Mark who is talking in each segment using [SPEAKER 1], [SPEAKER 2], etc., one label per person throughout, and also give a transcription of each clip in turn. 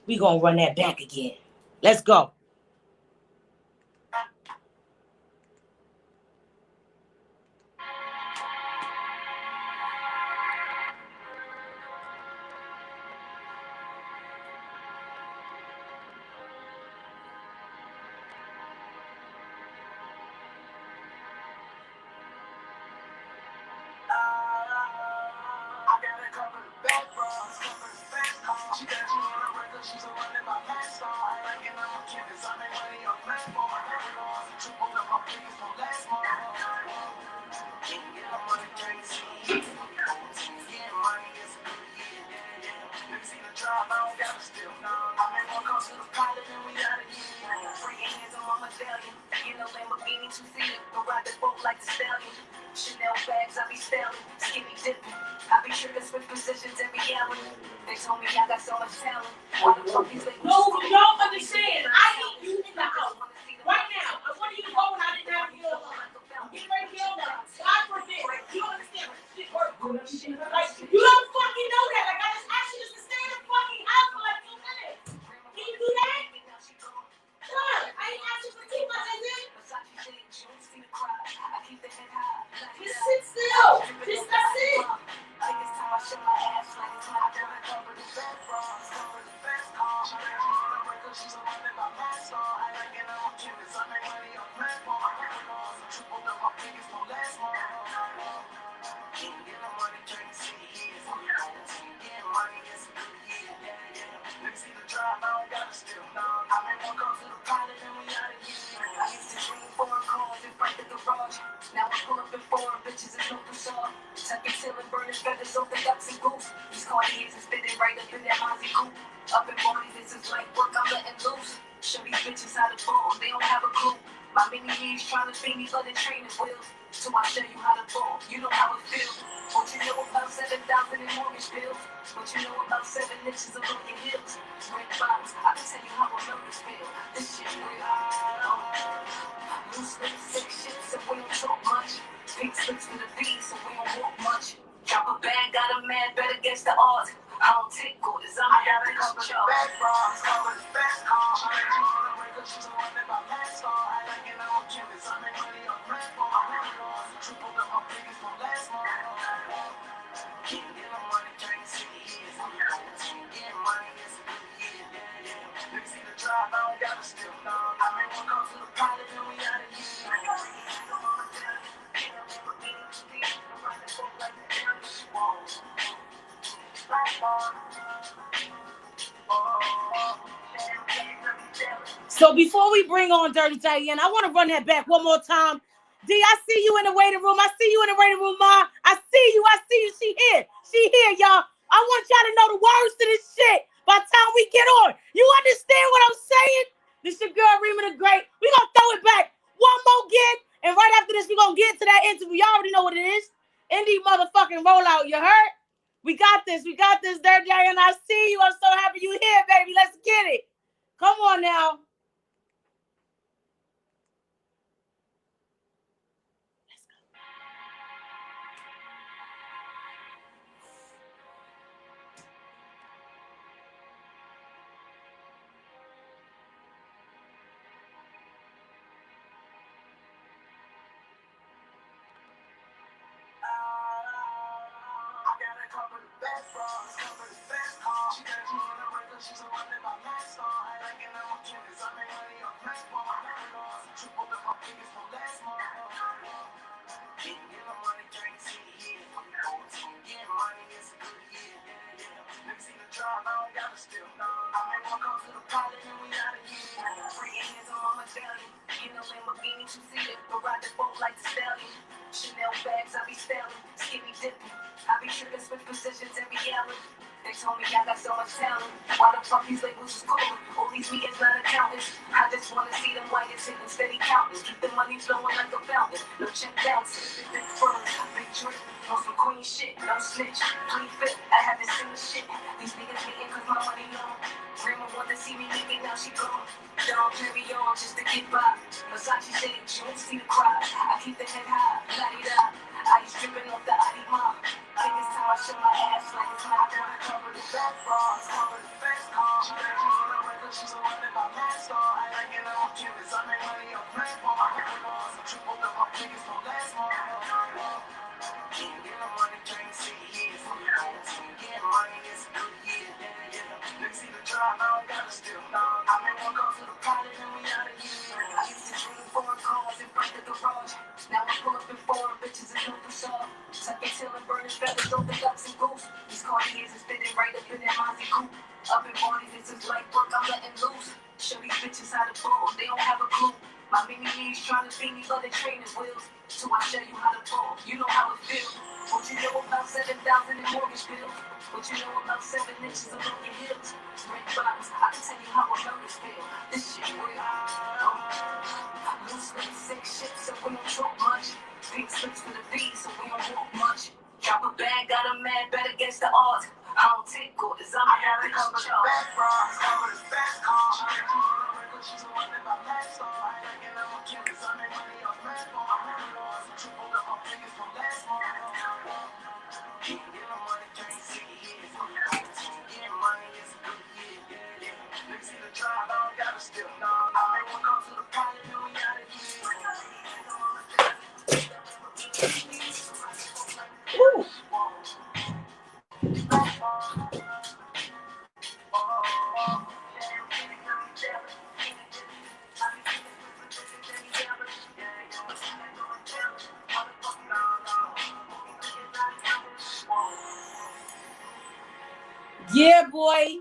[SPEAKER 1] We gonna run that back again. Let's go. So before we bring on Dirty Diana, I want to run that back one more time. D, I see you in the waiting room. I see you in the waiting room, Ma. I see you. She here. She here, y'all. I want y'all to know the words to this shit by the time we get on. You understand what I'm saying? This your girl, Rima the Great. We gonna throw it back one more again. And right after this, we gonna get to that interview. Y'all already know what it is. Indie motherfucking rollout. You heard? We got this. Dirty Diana. I see you. I'm so happy you here, baby. Let's get it. Come on now. these meetings not accountants. I just wanna see them white and sitting steady counting. Keep the money flowing like a fountain. No check bouncing, big firms, big drip. On some queen shit, no snitch. Please fit, I haven't seen shit. These niggas hating cause my money long. Grandma want to see me naked, now she gone. Don't carry on just to get by. Versace said she won't see the cry. I keep the head high, la-di-da. Ice dripping off the Adima. Think it's time I show my ass like it's not done. Cover the back bars, cover the best cars. She got me on the record, she's the one that my mask on. I like it on campus, I make money on platform. I make it on some triple up, my niggas don't last long. Get no money, can't see years. Get money, it's a good year. Let's see the drive, I don't gotta steal. I made one call to the pilot and we out of here. I used to dream foreign cars in front of the garage. Now I pull up in foreign bitches and no facade. Tuck and chill and burning feathers over ducks and goose. These Cartiers is fitting right up in that Monty coupe. Up in parties, this is like work, I'm letting loose. Show these bitches how to ball, they don't have a clue. My mini-me's trying to beat me by the training wheels. So I show you how to ball, you know how it feels. What you know about 7,000 in mortgage bills? What you know about 7 inches of broken hills? Red bottles, I can tell you how a murder's feel. This shit real. Loose lips, sick shit, so we don't talk much. Pink slips for the beat, so we don't walk much. Drop a bag, got a man, bet against the odds. I don't take orders, I'm a bitch in charge. Cover the back cars, she's the one that my mask on. I like it on campus, I make money off platform. I'm really on some triple up, my niggas don't last long. Get no money, can't see years. Get money, it's a good year. Let's see the drive, I don't gotta steal. I made one call to the pilot and we out of here. Woo. Yeah, boy.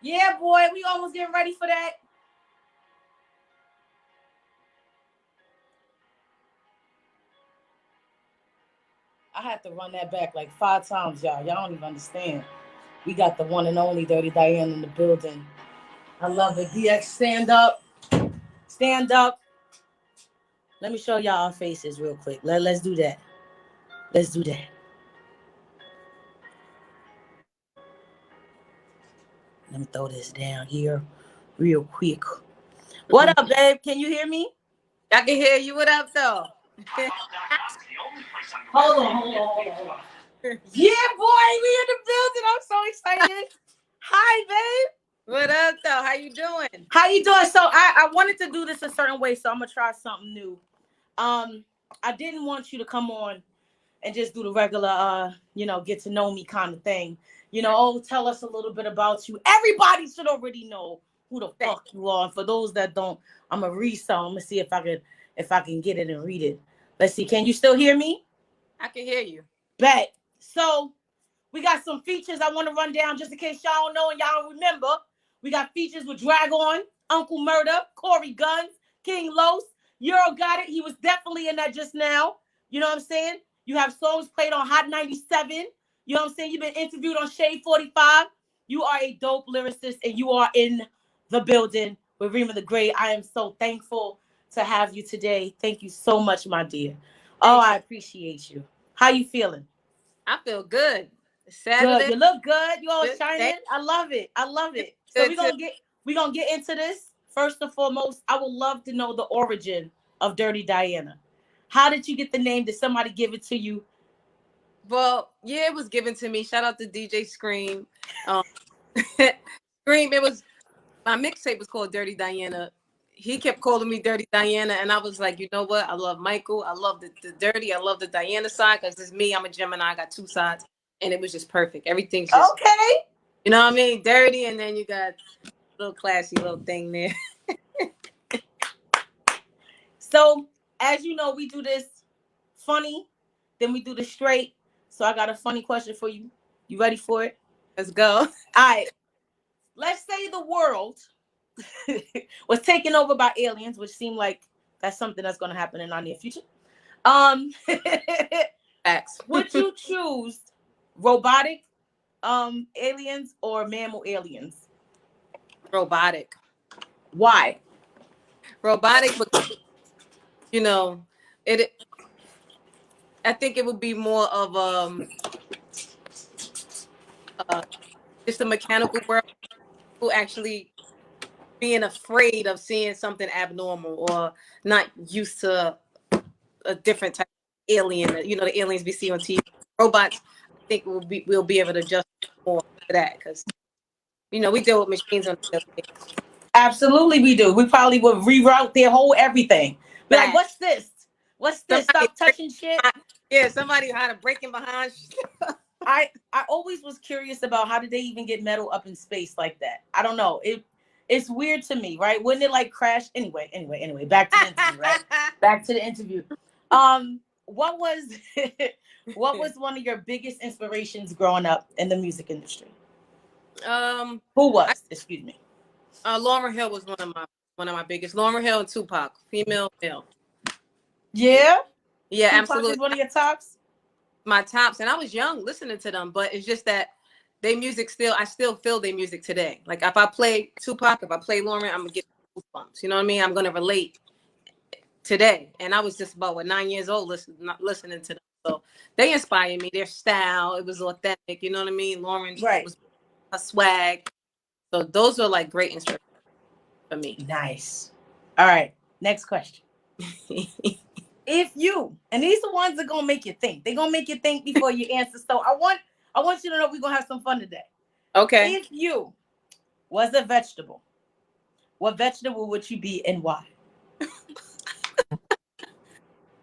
[SPEAKER 1] Yeah, boy. We almost getting ready for that. I had to run that back like 5 times, y'all. Y'all don't even understand. We got the one and only Dirty Diana in the building. I love it. DX, stand up. Stand up. Let me show y'all our faces real quick. Let's do that. Let's do that. Let me throw this down here real quick. What up, babe? Can you hear me?
[SPEAKER 2] I can hear you. What up, though?
[SPEAKER 1] Hold on. Yeah, boy, we in the building. I'm so excited. Hi, babe.
[SPEAKER 2] What up, though? How you doing?
[SPEAKER 1] How you doing? So I wanted to do this a certain way, so I'm gonna try something new. I didn't want you to come on and just do the regular, get to know me kind of thing. Tell us a little bit about you. Everybody should already know who the fuck you are. And for those that don't, I'm gonna read some. I'm gonna see if I can get it and read it. Let's see. Can you still hear me?
[SPEAKER 2] I can hear you.
[SPEAKER 1] Bet. So we got some features I want to run down just in case y'all don't know and y'all don't remember. We got features with Dragon, Uncle Murder, Corey Guns, King Los. Euro got it. He was definitely in that just now. You know what I'm saying? You have songs played on Hot 97. You know what I'm saying? You've been interviewed on Shade 45. You are a dope lyricist and you are in the building with Rima the Great. I am so thankful to have you today. Thank you so much, my dear. I appreciate you. How you feeling?
[SPEAKER 2] I feel good.
[SPEAKER 1] Saturday. Good. You look good. You all shining. I love it. So we're gonna get into this. First and foremost, I would love to know the origin of Dirti Diana. How did you get the name? Did somebody give it to you?
[SPEAKER 2] Well, yeah, it was given to me. Shout out to DJ Scream. Scream. It was my mixtape was called Dirti Diana. He kept calling me Dirty Diana, and I was like, you know what? I love Michael. I love the dirty. I love the Diana side because it's me. I'm a Gemini. I got 2 sides, and it was just perfect. Everything's just
[SPEAKER 1] okay.
[SPEAKER 2] You know what I mean? Dirty, and then you got a little classy little thing there.
[SPEAKER 1] So, as you know, we do this funny, then we do this straight. So I got a funny question for you. You ready for it?
[SPEAKER 2] Let's go.
[SPEAKER 1] All right. Let's say the world was taken over by aliens, which seemed like that's something that's going to happen in our near future. Would you choose robotic aliens or mammal aliens?
[SPEAKER 2] Robotic.
[SPEAKER 1] Why?
[SPEAKER 2] Robotic, but you know, it. I think it would be more of uh, just a mechanical world. Who actually being afraid of seeing something abnormal or not used to a different type of alien. You know, the aliens we see on TV. Robots, I think we'll be able to adjust more to that because we deal with machines on a daily basis.
[SPEAKER 1] Absolutely, we do. We probably would reroute their whole everything. Be like,
[SPEAKER 2] Fact.
[SPEAKER 1] what's this? What's this?
[SPEAKER 2] Somebody
[SPEAKER 1] Stop touching shit.
[SPEAKER 2] yeah, somebody had a breaking behind.
[SPEAKER 1] I always was curious about how did they even get metal up in space like that. I don't know. It's weird to me, right? Wouldn't it like crash? Anyway. Back to the interview, right? Back to the interview. What was what was one of your biggest inspirations growing up in the music industry? Who
[SPEAKER 2] I,
[SPEAKER 1] was? Excuse me.
[SPEAKER 2] Lauryn Hill was one of my biggest. Lauryn Hill and Tupac, female, male.
[SPEAKER 1] Yeah,
[SPEAKER 2] Yeah,
[SPEAKER 1] Tupac is
[SPEAKER 2] absolutely.
[SPEAKER 1] one of your tops.
[SPEAKER 2] My tops, and I was young listening to them, but it's just that they music I still feel their music today. Like if I play Tupac, if I play Lauryn, I'm gonna get goosebumps. You know what I mean? I'm gonna relate today. And I was just about 9 years old listening to them. So they inspired me. Their style, it was authentic. You know what I mean? Lauren
[SPEAKER 1] Right.
[SPEAKER 2] was a swag. So those are like great inspirations for me.
[SPEAKER 1] Nice. All right. Next question. If you, and these are ones that gonna make you think. They're gonna make you think before you answer. So I want you to know we're gonna have some fun today.
[SPEAKER 2] Okay.
[SPEAKER 1] If you was a vegetable, what vegetable would you be and why?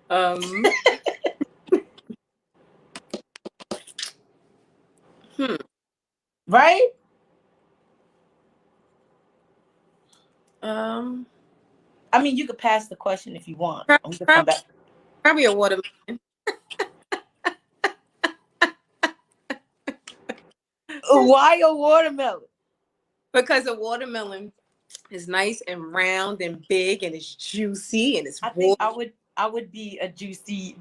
[SPEAKER 2] Um hmm.
[SPEAKER 1] Right?
[SPEAKER 2] Um
[SPEAKER 1] I mean, you could pass the question if you want. I'm gonna come
[SPEAKER 2] probably,
[SPEAKER 1] back.
[SPEAKER 2] probably a watermelon.
[SPEAKER 1] Why a watermelon?
[SPEAKER 2] Because a watermelon is nice and round and big and it's juicy and it's
[SPEAKER 1] I think
[SPEAKER 2] water.
[SPEAKER 1] I would be a juicy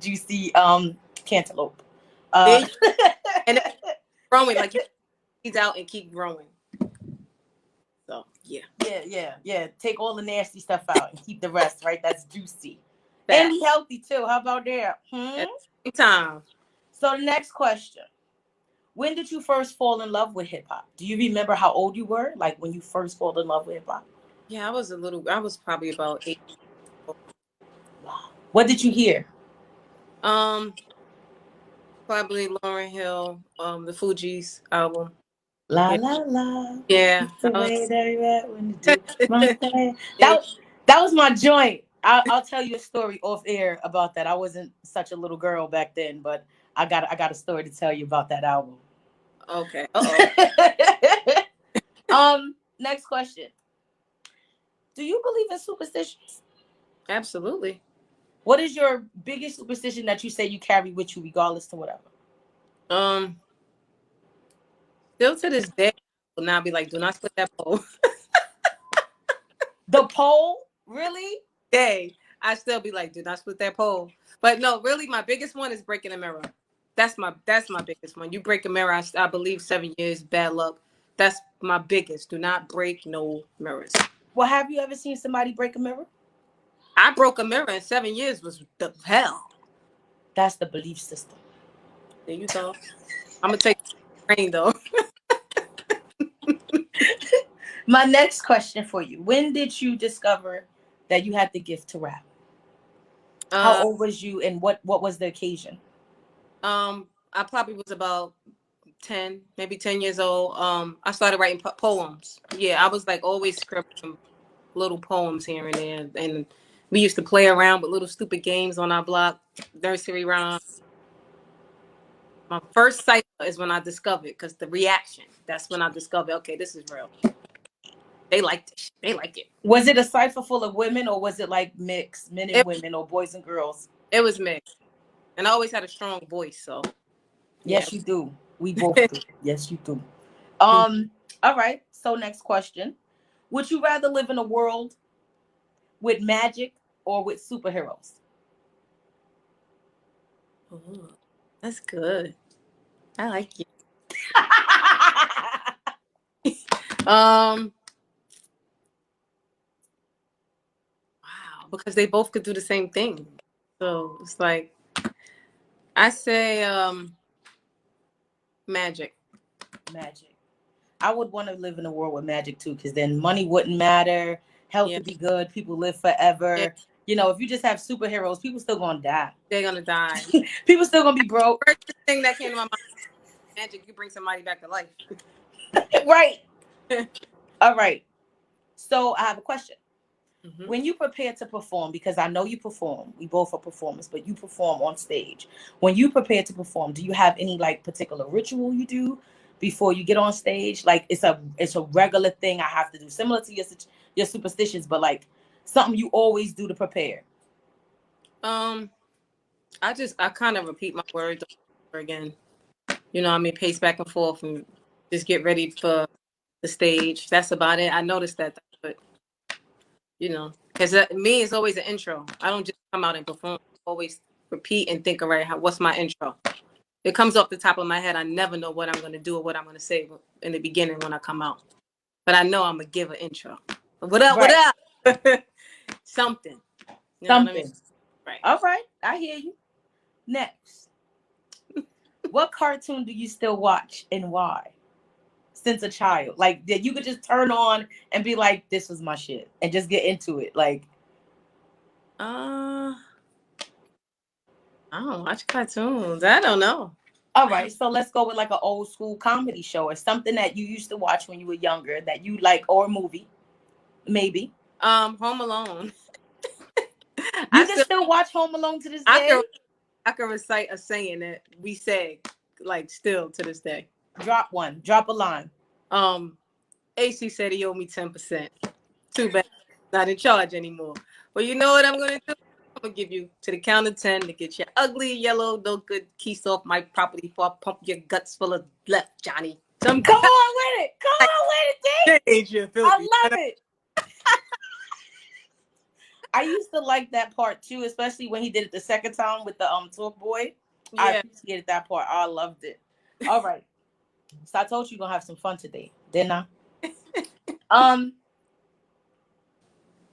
[SPEAKER 1] cantaloupe.
[SPEAKER 2] There
[SPEAKER 1] Uh
[SPEAKER 2] and it's growing like you keep out and keep growing. So yeah.
[SPEAKER 1] yeah. Take all the nasty stuff out and keep the rest, right? That's juicy. And
[SPEAKER 2] That
[SPEAKER 1] be healthy too. How about that?
[SPEAKER 2] at the same time.
[SPEAKER 1] So the next question. When did you first fall in love with hip hop? Do you remember how old you were? Like when you first fall in love with hip hop?
[SPEAKER 2] Yeah, I was probably about 8.
[SPEAKER 1] Wow. What did you hear?
[SPEAKER 2] Um, Probably Lauryn Hill, the Fugees album.
[SPEAKER 1] La
[SPEAKER 2] Yeah.
[SPEAKER 1] la la.
[SPEAKER 2] Yeah.
[SPEAKER 1] It's the way that you act when you do my thing.
[SPEAKER 2] Yeah.
[SPEAKER 1] That was my joint. I'll tell you a story off air about that. I wasn't such a little girl back then, but I got a story to tell you about that album.
[SPEAKER 2] Okay. Uh-oh.
[SPEAKER 1] Next question. Do you believe in superstitions?
[SPEAKER 2] Absolutely.
[SPEAKER 1] What is your biggest superstition that you say you carry with you, regardless to whatever?
[SPEAKER 2] Um, Still to this day, I will now be like, do not split that pole.
[SPEAKER 1] The pole, really?
[SPEAKER 2] Day, I still be like, do not split that pole. But no, really, my biggest one is breaking a mirror. That's my biggest one. You break a mirror, I believe 7 years, bad luck. That's my biggest. Do not break no mirrors.
[SPEAKER 1] Well, have you ever seen somebody break a mirror?
[SPEAKER 2] I broke a mirror in 7 years. Was the hell?
[SPEAKER 1] That's the belief system.
[SPEAKER 2] There you go. I'm gonna take the brain though.
[SPEAKER 1] My next question for you: when did you discover that you had the gift to rap? How
[SPEAKER 2] Uh,
[SPEAKER 1] old was you, and what was the occasion?
[SPEAKER 2] I probably was about 10, maybe 10 years old. I started writing poems. Yeah, I was like always scripting little poems here and there, and we used to play around with little stupid games on our block, nursery rhyme. My first cipher is when I discovered, because the reaction, that's when I discovered, okay, this is real. They liked it. They like it.
[SPEAKER 1] Was it a cipher full of women, or was it like mixed men and
[SPEAKER 2] It,
[SPEAKER 1] women, or boys and girls?
[SPEAKER 2] it was mixed. And I always had a strong voice, so yeah.
[SPEAKER 1] Yes, you do. We both do. Yes, you do. All right. So next question: would you rather live in a world with magic or with superheroes?
[SPEAKER 2] Ooh, that's good. I like you. Um, because they both could do the same thing. So it's like, I say Magic.
[SPEAKER 1] Magic. I would want to live in a world with magic too, because then money wouldn't matter, health
[SPEAKER 2] Yeah.
[SPEAKER 1] would be good, people live
[SPEAKER 2] Yeah.
[SPEAKER 1] forever. You know, if you just have superheroes, people still gonna die.
[SPEAKER 2] They're gonna die.
[SPEAKER 1] People still gonna be broke.
[SPEAKER 2] First thing that came to my mind, magic, you bring somebody back to life.
[SPEAKER 1] Right. All right. So I have a question.
[SPEAKER 2] Mm-hmm.
[SPEAKER 1] When you prepare to perform, because I know you perform, we both are performers, but you perform on stage. When you prepare to perform, do you have any like particular ritual you do before you get on stage? Like it's a regular thing I have to do, similar to your superstitions, but like something you always do to prepare.
[SPEAKER 2] I kind of repeat my words over again. You know, I mean, pace back and forth and just get ready for the stage. That's about it. I noticed that, but you know, because me, it's always an intro. I don't just come out and perform. I always repeat and think, all right, what's my intro? It comes off the top of my head. I never know what I'm going to do or what I'm going to say in the beginning when I come out. But I know I'm going to give an intro. What up,
[SPEAKER 1] Right.
[SPEAKER 2] what up? Something. You know what I mean?
[SPEAKER 1] Something.
[SPEAKER 2] Right.
[SPEAKER 1] All right. I hear you. Next. What cartoon do you still watch and why? Since a child, like that you could just turn on and be like, this was my shit, and just get into it. Like,
[SPEAKER 2] I don't watch cartoons. I don't know.
[SPEAKER 1] all right, so let's go with like an old school comedy show or something that you used to watch when you were younger that you like, or a movie, maybe.
[SPEAKER 2] Home Alone.
[SPEAKER 1] You can still watch Home Alone to this
[SPEAKER 2] I
[SPEAKER 1] day.
[SPEAKER 2] can I can recite a saying that we say like still to this day.
[SPEAKER 1] Drop one, drop a line.
[SPEAKER 2] AC said he owed me 10%. Too bad, not in charge anymore. Well, you know what I'm gonna do? I'm gonna give you to the count of 10 to get your ugly yellow, no good keys off my property before I pump your guts full of left, Johnny.
[SPEAKER 1] Come on with it. Come on with it, D. I love it. I used to like that part too, especially when he did it the second time with the Talk Boy. I
[SPEAKER 2] Yeah.
[SPEAKER 1] appreciated that part. I loved it. All right. So I told you you're gonna have some fun today, didn't I?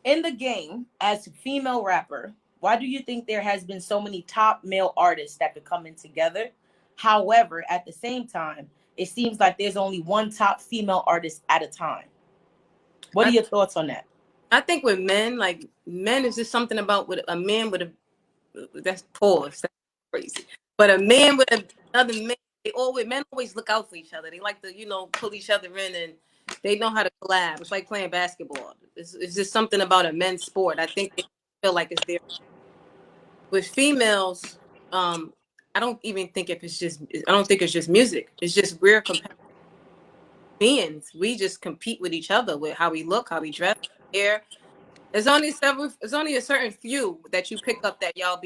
[SPEAKER 1] In the game, as a female rapper, why do you think there has been so many top male artists that could come in together? However, at the same time, it seems like there's only one top female artist at a time. What are your thoughts on that?
[SPEAKER 2] I think with men, like men is just something about with a man with a that's pause. That's crazy. But a man with another man, men always look out for each other. They like to, pull each other in, and they know how to collab. It's like playing basketball. It's just something about a men's sport. I think they feel like it's there. With females, I don't even think I don't think it's just music. It's just we're competitive beings. We just compete with each other with how we look, how we dress, hair. There's only a certain few that you pick up that y'all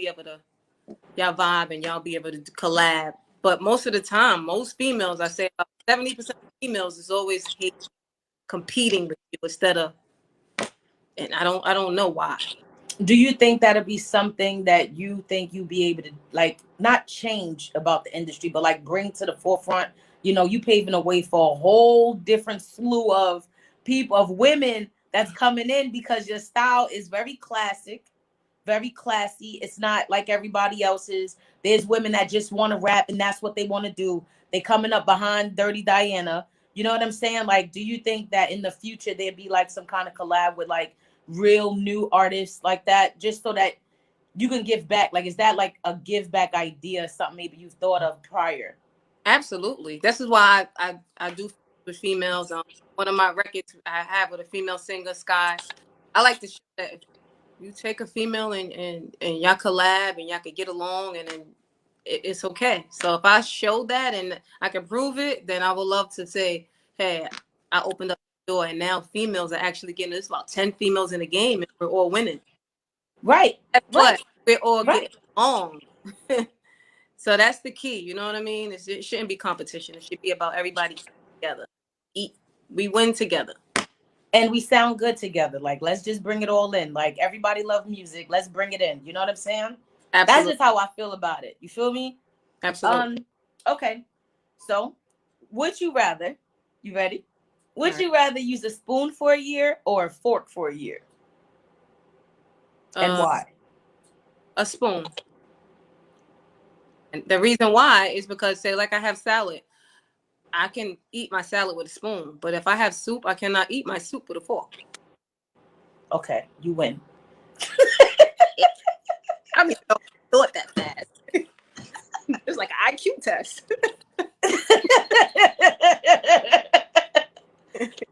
[SPEAKER 2] y'all vibe and y'all be able to collab. But most of the time, most females, I say about 70% of females is always competing with you instead of, and I don't know why.
[SPEAKER 1] Do you think that'll be something that you think you'll be able to like not change about the industry, but like bring to the forefront? You paving a way for a whole different slew of people, of women that's coming in because your style is very classic, very classy. It's not like everybody else's. There's women that just want to rap and that's what they want to do. They coming up behind Dirty Diana. You know what I'm saying? Like, do you think that in the future there'd be like some kind of collab with like real new artists like that, just so that you can give back? Like, is that like a give back idea, something maybe you've thought of prior?
[SPEAKER 2] Absolutely. This is why I do with females. One of my records I have with a female singer, Sky. I like to show that if you take a female and y'all collab and y'all could get along, and then it's okay. So if I show that and I can prove it, then I would love to say, hey, I opened up the door and now females are actually getting, there's about 10 females in the game and we're all winning.
[SPEAKER 1] Right.
[SPEAKER 2] That's
[SPEAKER 1] Right.
[SPEAKER 2] what we're all
[SPEAKER 1] Right.
[SPEAKER 2] getting along. So that's the key. You know what I mean? It shouldn't be competition. It should be about everybody together. We win together.
[SPEAKER 1] And we sound good together. Like, let's just bring it all in. Like, everybody love music. Let's bring it in. You know what I'm saying?
[SPEAKER 2] Absolutely.
[SPEAKER 1] That's just how I feel about it. You feel me?
[SPEAKER 2] Absolutely.
[SPEAKER 1] Okay. So, would you rather? You ready? Would you rather use a spoon for a year or a fork for a year? And why?
[SPEAKER 2] A spoon. And the reason why is because, say, like I have salad, I can eat my salad with a spoon, but if I have soup, I cannot eat my soup with a fork.
[SPEAKER 1] Okay, you win.
[SPEAKER 2] I mean, I thought that fast. It's like an IQ test.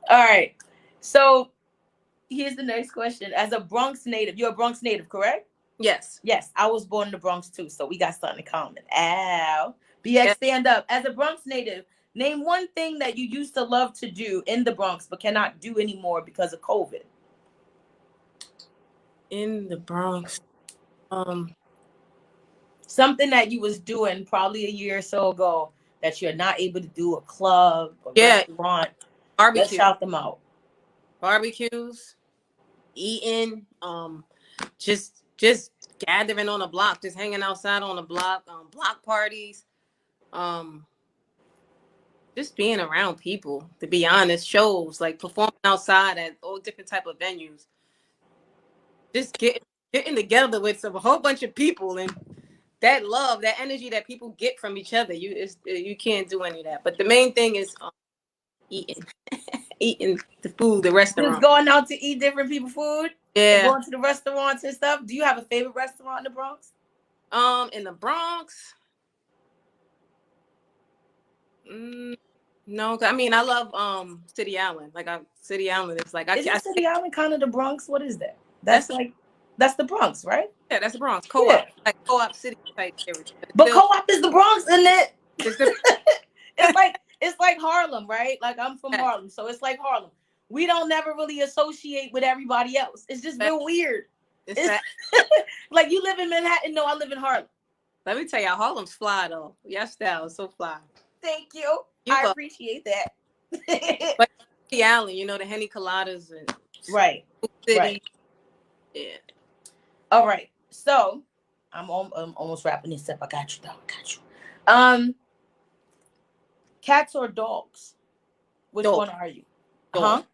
[SPEAKER 1] All right. So here's the next question. As a Bronx native, you're a Bronx native, correct?
[SPEAKER 2] Yes.
[SPEAKER 1] Yes, I was born in the Bronx too, so we got something in common. Ow. BX, stand up. As a Bronx native, name one thing that you used to love to do in the Bronx but cannot do anymore because of COVID.
[SPEAKER 2] In the Bronx.
[SPEAKER 1] Something that you was doing probably a year or so ago that you're not able to do, a club, a restaurant.
[SPEAKER 2] Barbecue.
[SPEAKER 1] Let's shout them out.
[SPEAKER 2] Barbecues, eating, just gathering on the block, just hanging outside on the block, block parties, just being around people, to be honest, shows, like performing outside at all different type of venues. Just getting together with a whole bunch of people, and that love, that energy that people get from each other. You can't do any of that. But the main thing is eating. Eating the food, the restaurant.
[SPEAKER 1] Just going out to eat different people's food?
[SPEAKER 2] Yeah.
[SPEAKER 1] Going to the restaurants and stuff. Do you have a favorite restaurant in the Bronx?
[SPEAKER 2] In the Bronx? No, I mean, I love City Island. Like City Island is like
[SPEAKER 1] Isn't City Island kind of the Bronx? What is that? That's the Bronx, right?
[SPEAKER 2] Yeah, that's the Bronx. Co-op. Yeah. Like Co-op City type area.
[SPEAKER 1] But Co-op is the Bronx, isn't it? It's like Harlem, right? Like I'm from Harlem, so it's like Harlem. We don't never really associate with everybody else. It's just real weird. It's like you live in Manhattan. No, I live in Harlem.
[SPEAKER 2] Let me tell you, Harlem's fly though. Your style is so fly.
[SPEAKER 1] Thank you. I appreciate that.
[SPEAKER 2] But the Island, you know, the Henny Coladas and
[SPEAKER 1] right.
[SPEAKER 2] City.
[SPEAKER 1] Right.
[SPEAKER 2] Yeah.
[SPEAKER 1] All right. So I'm almost wrapping this up. I got you, though. I got you. Cats or dogs? Which one are you?
[SPEAKER 2] Dog.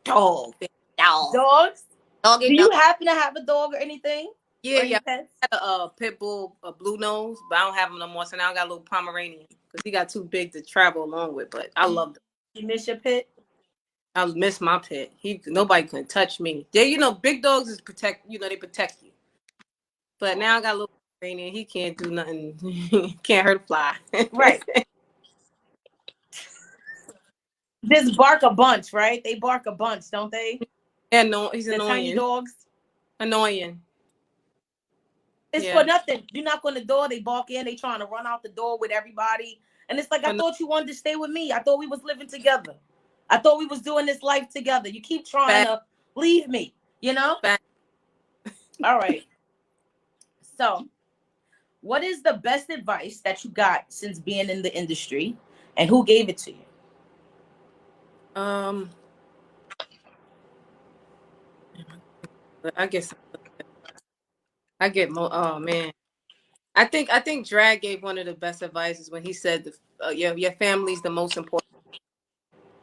[SPEAKER 1] Dog. Dogs? Do you happen to have a dog or anything?
[SPEAKER 2] Yeah, yeah. I had a pit bull, a blue nose, but I don't have him no more. So now I got a little Pomeranian because he got too big to travel along with. But I loved him.
[SPEAKER 1] You miss your pit?
[SPEAKER 2] I miss my pet. Nobody couldn't touch me. They, you know, big dogs is protect. You know, they protect you. But now I got a little Pomeranian. He can't do nothing. Can't hurt a fly.
[SPEAKER 1] Right. Just bark a bunch, right? They bark a bunch, don't they?
[SPEAKER 2] Yeah, no, he's
[SPEAKER 1] the
[SPEAKER 2] annoying.
[SPEAKER 1] Tiny dogs.
[SPEAKER 2] Annoying.
[SPEAKER 1] It's for nothing. You knock on the door, they bark in, they trying to run out the door with everybody. And it's like, I thought you wanted to stay with me. I thought we was living together. I thought we was doing this life together. You keep trying to leave me, you know? All right. So, what is the best advice that you got since being in the industry, and who gave it to you?
[SPEAKER 2] I guess I get more. Oh man, I think Drag gave one of the best advices when he said, "Your family's the most important."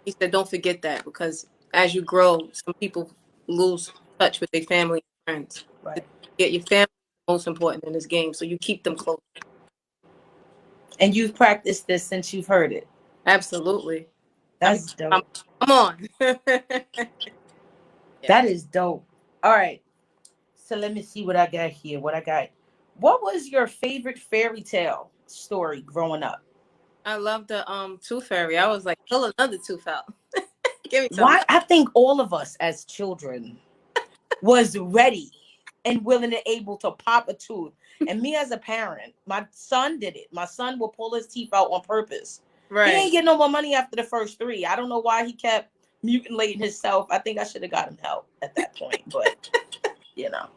[SPEAKER 2] He said, "Don't forget that, because as you grow, some people lose touch with their family and friends.
[SPEAKER 1] Right.
[SPEAKER 2] Your family is most important in this game, so you keep them close."
[SPEAKER 1] And you've practiced this since you've heard it.
[SPEAKER 2] Absolutely.
[SPEAKER 1] That's dope.
[SPEAKER 2] Come on.
[SPEAKER 1] That is dope. All right. So let me see what I got here. What was your favorite fairy tale story growing up?
[SPEAKER 2] I love the Tooth Fairy. I was like, pull another tooth out. Give me some.
[SPEAKER 1] Why? I think all of us as children was ready and willing and able to pop a tooth. And me as a parent, my son did it. My son will pull his teeth out on purpose. Right. He ain't getting no more money after the first 3. I don't know why he kept mutilating himself. I think I should have got him help at that point, but you know.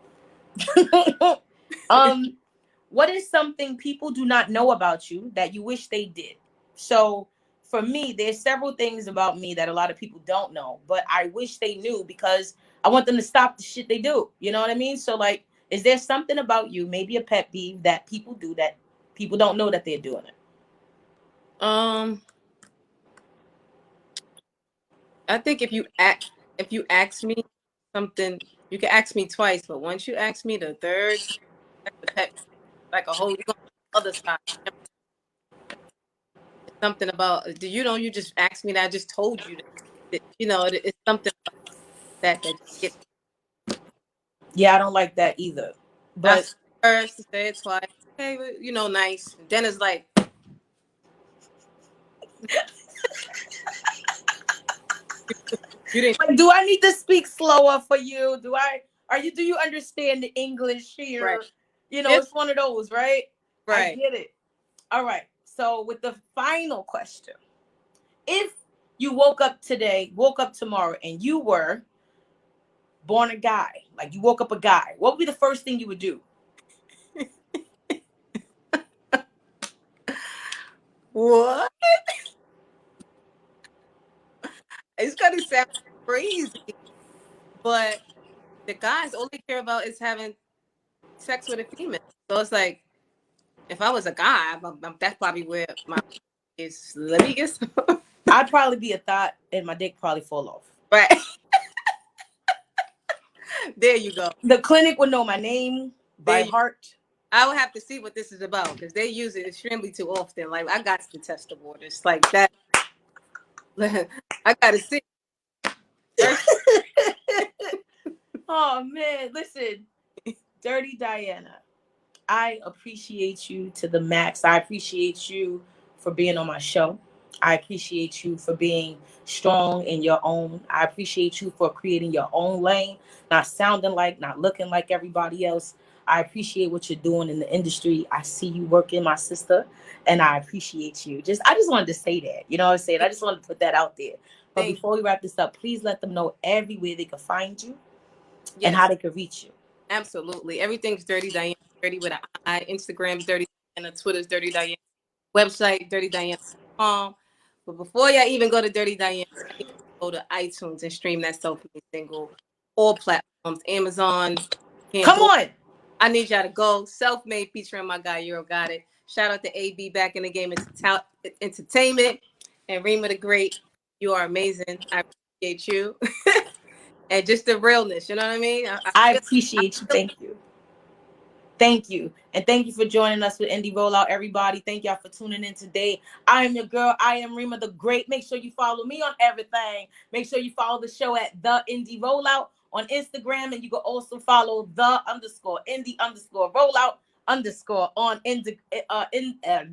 [SPEAKER 1] What is something people do not know about you that you wish they did? So for me, there's several things about me that a lot of people don't know, but I wish they knew because I want them to stop the shit they do. You know what I mean? So like, is there something about you, maybe a pet peeve that people do that people don't know that they're doing it?
[SPEAKER 2] I think if you ask me something You can ask me twice, but once you ask me the third, that's the pet, like a whole, you go on the other side. It's something about, do you know, you just asked me that, I just told you that, you know, it's something about that get,
[SPEAKER 1] Yeah, I don't like that either.
[SPEAKER 2] I
[SPEAKER 1] But
[SPEAKER 2] say it first, say it twice, okay, you know, nice. And then it's like, you didn't,
[SPEAKER 1] do I need to speak slower for you? Do you understand the English
[SPEAKER 2] right,
[SPEAKER 1] here? You know,
[SPEAKER 2] it's
[SPEAKER 1] it's one of those, right? I
[SPEAKER 2] right.
[SPEAKER 1] get it. All right. So with the final question, if you woke up tomorrow and you were born a guy, like you woke up a guy, what would be the first thing you would do?
[SPEAKER 2] What? It's gonna sound crazy, but the guys all they care about is having sex with a female. So it's like, if I was a guy, that's probably where my is. Let me get some.
[SPEAKER 1] I'd probably be a thought and my dick probably fall off.
[SPEAKER 2] Right. There you go.
[SPEAKER 1] The clinic would know my name
[SPEAKER 2] There
[SPEAKER 1] by
[SPEAKER 2] you,
[SPEAKER 1] heart.
[SPEAKER 2] I would have to see what this is about because they use it extremely too often. Like I got to test the waters like that. I gotta see first.
[SPEAKER 1] Oh man, listen, Dirty Diana, I appreciate you to the max. I appreciate you for being on my show. I appreciate you for being strong in your own. I appreciate you for creating your own lane, not sounding like, not looking like everybody else. I appreciate what you're doing in the industry. I see you working, my sister, and I appreciate you. I just wanted to say that. You know what I'm saying? I just wanted to put that out there. But
[SPEAKER 2] Thank you.
[SPEAKER 1] before we wrap this up, please let them know everywhere they can find you and how
[SPEAKER 2] Yes,
[SPEAKER 1] they can reach you.
[SPEAKER 2] absolutely. Everything's Dirty Diana, dirty with an I. Instagram's Dirty Diana, Twitter's Dirty Diana, website DirtyDiana.com. But before y'all even go to Dirty Diana, I need you to go to iTunes and stream that self-made single. All platforms, Amazon,
[SPEAKER 1] Come
[SPEAKER 2] Pandora.
[SPEAKER 1] on.
[SPEAKER 2] I need y'all to go. Self-made featuring my guy Euro got it. Shout out to AB back in the game entertainment and Rima the Great. You are amazing. I appreciate you. And just the realness, you know what I mean?
[SPEAKER 1] I
[SPEAKER 2] I
[SPEAKER 1] appreciate you.
[SPEAKER 2] feel
[SPEAKER 1] Thank you. Thank you. And thank you for joining us with Indie Rollout, everybody. Thank y'all for tuning in today. I am your girl. I am Rima the Great. Make sure you follow me on everything. Make sure you follow the show at The Indie Rollout on Instagram. And you can also follow the underscore Indie underscore rollout underscore on on Instagram.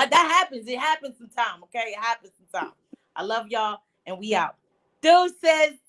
[SPEAKER 1] That happens. It happens sometime. Okay. It happens sometime. I love y'all. And we out. Deuces.